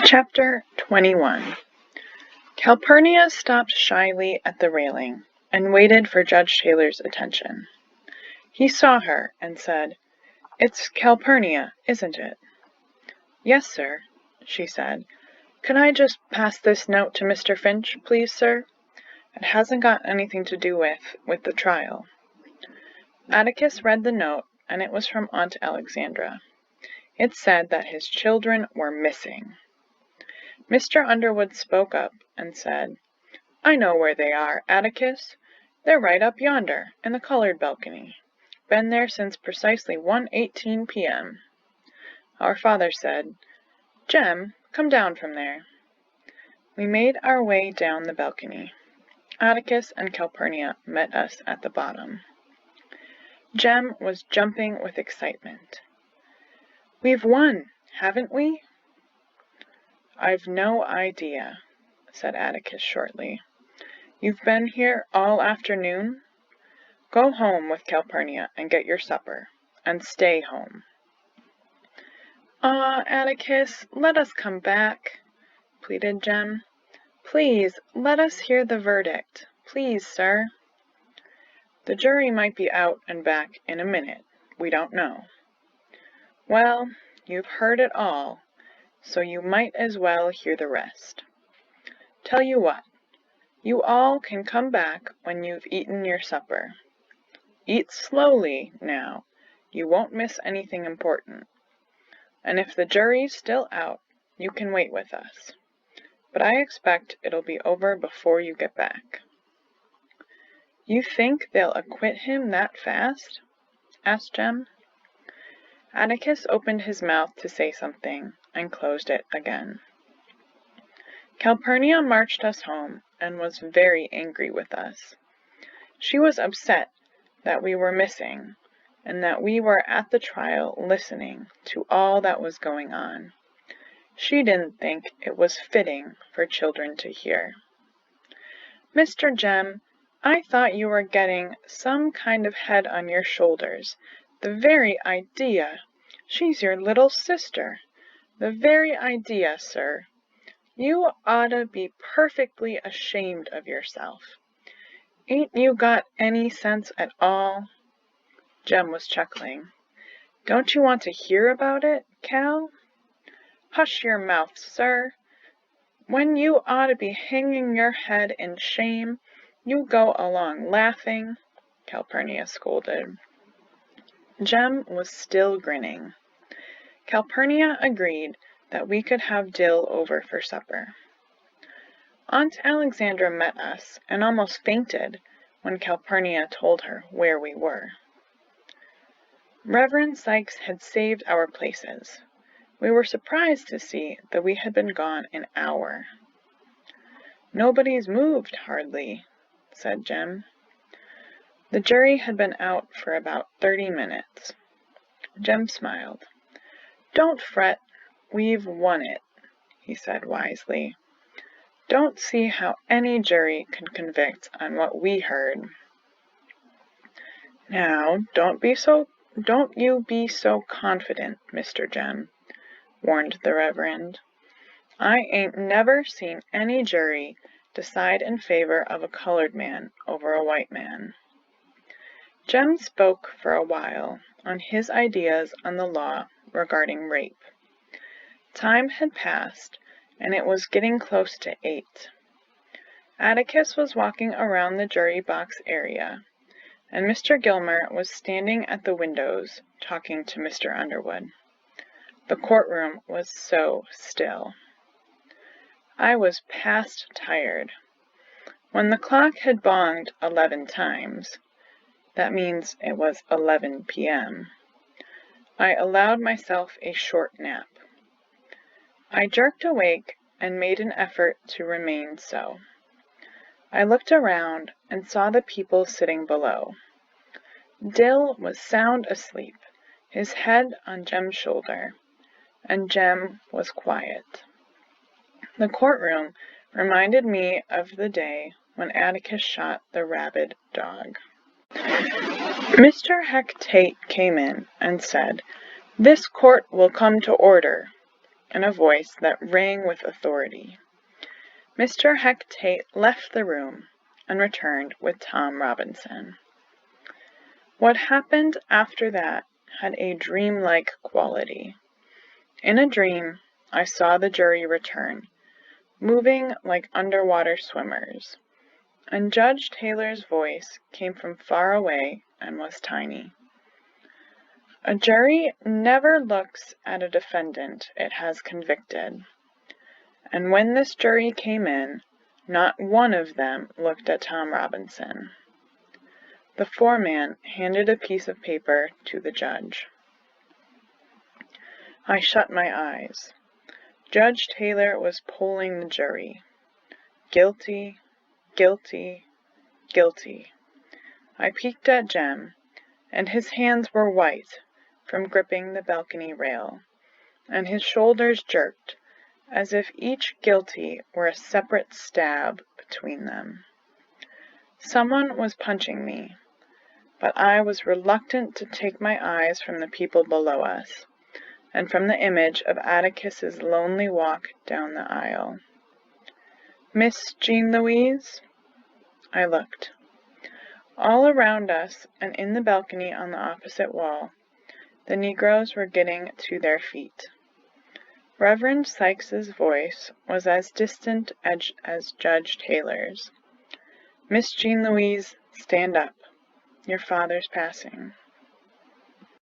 Chapter 21. Calpurnia stopped shyly at the railing and waited for Judge Taylor's attention. He saw her and said, "It's Calpurnia, isn't it?" "Yes, sir," she said. "Could I just pass this note to Mr. Finch, please, sir? It hasn't got anything to do with the trial." Atticus read the note, and it was from Aunt Alexandra. It said that his children were missing. Mr. Underwood spoke up and said, "I know where they are, Atticus. They're right up yonder, in the colored balcony. Been there since precisely 1:18 p.m. Our father said, "Jem, come down from there." We made our way down the balcony. Atticus and Calpurnia met us at the bottom. Jem was jumping with excitement. "We've won, haven't we?" "I've no idea," said Atticus shortly. "You've been here all afternoon? Go home with Calpurnia and get your supper, and stay home." "Aw, Atticus, let us come back," pleaded Jem. "Please, let us hear the verdict. Please, sir." "The jury might be out and back in a minute. We don't know." "Well, you've heard it all, so you might as well hear the rest. Tell you what, you all can come back when you've eaten your supper. Eat slowly, now. You won't miss anything important. And if the jury's still out, you can wait with us. But I expect it'll be over before you get back." "You think they'll acquit him that fast?" asked Jem. Atticus opened his mouth to say something and closed it again. Calpurnia marched us home and was very angry with us. She was upset that we were missing and that we were at the trial listening to all that was going on. She didn't think it was fitting for children to hear. "Mr. Jem, I thought you were getting some kind of head on your shoulders. The very idea! She's your little sister. The very idea, sir. You oughta be perfectly ashamed of yourself. Ain't you got any sense at all?" Jem was chuckling. "Don't you want to hear about it, Cal?" "Hush your mouth, sir. When you oughta be hanging your head in shame, you go along laughing," Calpurnia scolded. Jem was still grinning. Calpurnia agreed that we could have dill over for supper. Aunt Alexandra met us and almost fainted when Calpurnia told her where we were. Reverend Sykes had saved our places. We were surprised to see that we had been gone an hour. "Nobody's moved, hardly," said Jem. The jury had been out for about 30 minutes. Jem smiled. "Don't fret, we've won it," he said wisely. "Don't see how any jury can convict on what we heard." "Now, don't you be so confident, Mr. Jem," warned the Reverend. "I ain't never seen any jury decide in favor of a colored man over a white man." Jem spoke for a while on his ideas on the law regarding rape. Time had passed, and it was getting close to 8. Atticus was walking around the jury box area, and Mr. Gilmer was standing at the windows talking to Mr. Underwood. The courtroom was so still. I was past tired. When the clock had bonged 11 times, that means it was 11 p.m., I allowed myself a short nap. I jerked awake and made an effort to remain so. I looked around and saw the people sitting below. Dill was sound asleep, his head on Jem's shoulder, and Jem was quiet. The courtroom reminded me of the day when Atticus shot the rabid dog. Mr. Heck Tate came in and said, "This court will come to order," in a voice that rang with authority. Mr. Hecate left the room and returned with Tom Robinson. What happened after that had a dreamlike quality. In a dream, I saw the jury return, moving like underwater swimmers, and Judge Taylor's voice came from far away and was tiny. A jury never looks at a defendant it has convicted, and when this jury came in, not one of them looked at Tom Robinson. The foreman handed a piece of paper to the judge. I shut my eyes. Judge Taylor was polling the jury. Guilty, guilty, guilty. I peeked at Jem, and his hands were white from gripping the balcony rail, and his shoulders jerked as if each guilty were a separate stab between them. Someone was punching me, but I was reluctant to take my eyes from the people below us, and from the image of Atticus's lonely walk down the aisle. Miss Jean Louise? I looked. All around us, and in the balcony on the opposite wall, the Negroes were getting to their feet. Reverend Sykes's voice was as distant as Judge Taylor's. Miss Jean Louise, stand up. Your father's passing.